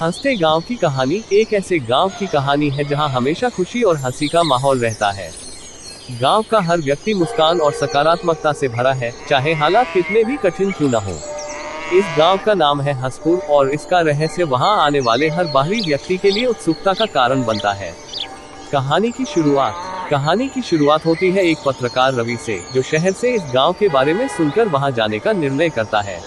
हंसते गांव की कहानी एक ऐसे गांव की कहानी है जहां हमेशा खुशी और हंसी का माहौल रहता है। गांव का हर व्यक्ति मुस्कान और सकारात्मकता से भरा है, चाहे हालात कितने भी कठिन क्यों न हो। इस गांव का नाम है हंसपुर और इसका रहस्य वहां आने वाले हर बाहरी व्यक्ति के लिए उत्सुकता का कारण बनता है। कहानी की शुरुआत होती है एक पत्रकार रवि से, जो शहर से इस गांव के बारे में सुनकर वहां जाने का निर्णय करता है।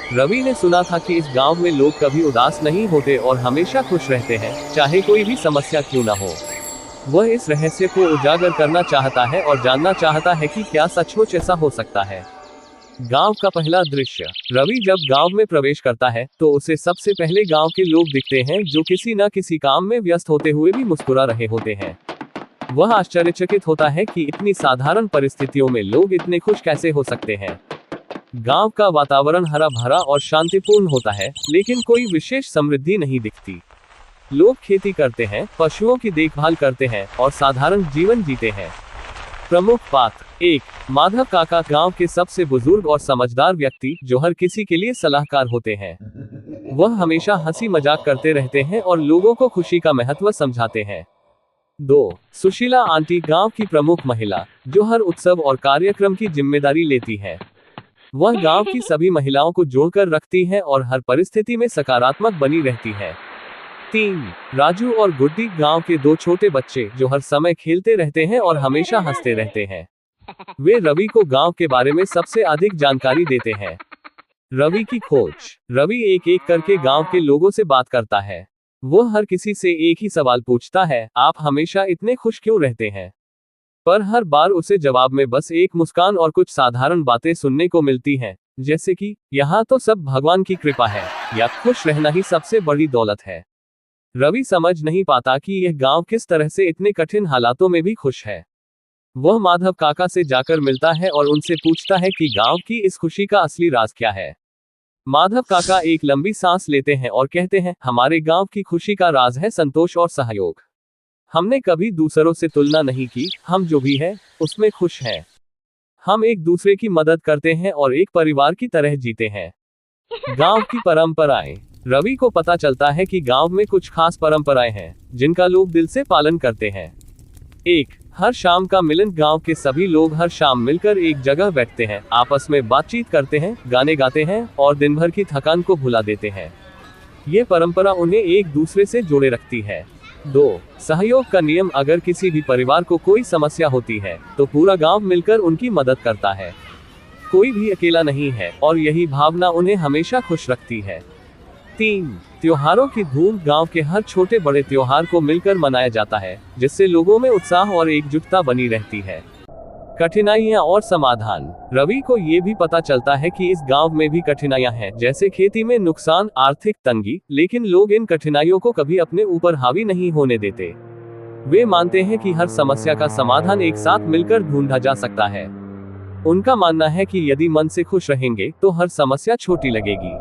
रवि ने सुना था कि इस गांव में लोग कभी उदास नहीं होते और हमेशा खुश रहते हैं, चाहे कोई भी समस्या क्यों न हो। वह इस रहस्य को उजागर करना चाहता है और जानना चाहता है कि क्या सचमुच ऐसा हो सकता है। गांव का पहला दृश्य। रवि जब गांव में प्रवेश करता है तो उसे सबसे पहले गांव के लोग दिखते हैं, जो किसी न किसी काम में व्यस्त होते हुए भी मुस्कुरा रहे होते हैं। वह आश्चर्यचकित होता है कि इतनी साधारण परिस्थितियों में लोग इतने खुश कैसे हो सकते हैं। गांव का वातावरण हरा भरा और शांतिपूर्ण होता है, लेकिन कोई विशेष समृद्धि नहीं दिखती। लोग खेती करते हैं, पशुओं की देखभाल करते हैं और साधारण जीवन जीते हैं। प्रमुख पात्र। 1. माधव काका, गांव के सबसे बुजुर्ग और समझदार व्यक्ति, जो हर किसी के लिए सलाहकार होते हैं। वह हमेशा हंसी मजाक करते रहते हैं और लोगों को खुशी का महत्व समझाते हैं। 2. सुशीला आंटी, गांव की प्रमुख महिला, जो हर उत्सव और कार्यक्रम की जिम्मेदारी लेती है। वह गांव की सभी महिलाओं को जोड़कर रखती है और हर परिस्थिति में सकारात्मक बनी रहती है। 3. राजू और गुड्डी, गांव के दो छोटे बच्चे, जो हर समय खेलते रहते हैं और हमेशा हंसते रहते हैं। वे रवि को गांव के बारे में सबसे अधिक जानकारी देते हैं। रवि की खोज। रवि एक एक करके गांव के लोगों से बात करता है। वह हर किसी से एक ही सवाल पूछता है, आप हमेशा इतने खुश क्यों रहते हैं? पर हर बार उसे जवाब में बस एक मुस्कान और कुछ साधारण बातें सुनने को मिलती हैं, जैसे कि यहाँ तो सब भगवान की कृपा है, या खुश रहना ही सबसे बड़ी दौलत है। रवि समझ नहीं पाता कि यह गांव किस तरह से इतने कठिन हालातों में भी खुश है। वह माधव काका से जाकर मिलता है और उनसे पूछता है कि गांव की इस खुशी का असली राज क्या है। माधव काका एक लंबी सांस लेते हैं और कहते हैं, हमारे गांव की खुशी का राज है संतोष और सहयोग। हमने कभी दूसरों से तुलना नहीं की, हम जो भी है उसमें खुश हैं। हम एक दूसरे की मदद करते हैं और एक परिवार की तरह जीते हैं। गांव की परंपराएं। रवि को पता चलता है कि गांव में कुछ खास परंपराएं हैं, जिनका लोग दिल से पालन करते हैं। 1. हर शाम का मिलन। गांव के सभी लोग हर शाम मिलकर एक जगह बैठते हैं, आपस में बातचीत करते हैं, गाने गाते हैं और दिन भर की थकान को भुला देते हैं। ये परंपरा उन्हें एक दूसरे से जोड़े रखती है। 2. सहयोग का नियम। अगर किसी भी परिवार को कोई समस्या होती है तो पूरा गांव मिलकर उनकी मदद करता है। कोई भी अकेला नहीं है और यही भावना उन्हें हमेशा खुश रखती है। 3. त्योहारों की धूम। गांव के हर छोटे बड़े त्योहार को मिलकर मनाया जाता है, जिससे लोगों में उत्साह और एकजुटता बनी रहती है। कठिनाइयां और समाधान। रवि को ये भी पता चलता है कि इस गांव में भी कठिनाइयां हैं, जैसे खेती में नुकसान, आर्थिक तंगी, लेकिन लोग इन कठिनाइयों को कभी अपने ऊपर हावी नहीं होने देते। वे मानते हैं कि हर समस्या का समाधान एक साथ मिलकर ढूंढा जा सकता है। उनका मानना है कि यदि मन से खुश रहेंगे तो हर समस्या छोटी लगेगी।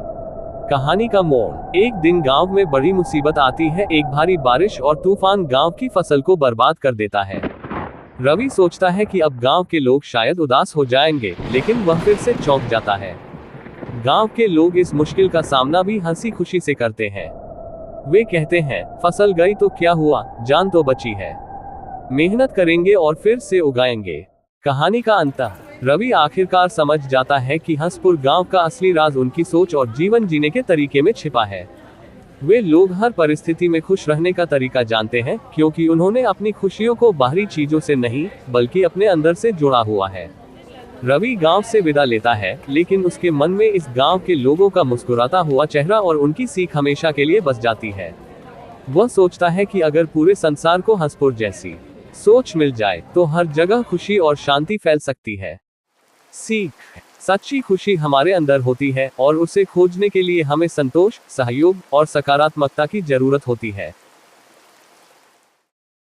कहानी का मोड़। एक दिन गांव में बड़ी मुसीबत आती है। एक भारी बारिश और तूफान गांव की फसल को बर्बाद कर देता है। रवि सोचता है कि अब गांव के लोग शायद उदास हो जाएंगे, लेकिन वह फिर से चौंक जाता है। गांव के लोग इस मुश्किल का सामना भी हंसी खुशी से करते हैं। वे कहते हैं, फसल गई तो क्या हुआ, जान तो बची है। मेहनत करेंगे और फिर से उगाएंगे। कहानी का अंत। रवि आखिरकार समझ जाता है कि हंसपुर गांव का असली राज उनकी सोच और जीवन जीने के तरीके में छिपा है। वे लोग हर परिस्थिति में खुश रहने का तरीका जानते हैं, क्योंकि उन्होंने अपनी खुशियों को बाहरी चीजों से नहीं, बल्कि अपने अंदर से जोड़ा हुआ है। रवि गांव से विदा लेता है, लेकिन उसके मन में इस गांव के लोगों का मुस्कुराता हुआ चेहरा और उनकी सीख हमेशा के लिए बस जाती है। वह सोचता है कि अगर पूरे संसार को हंसपुर जैसी सोच मिल जाए तो हर जगह खुशी और शांति फैल सकती है। सीख। सच्ची खुशी हमारे अंदर होती है और उसे खोजने के लिए हमें संतोष, सहयोग और सकारात्मकता की जरूरत होती है।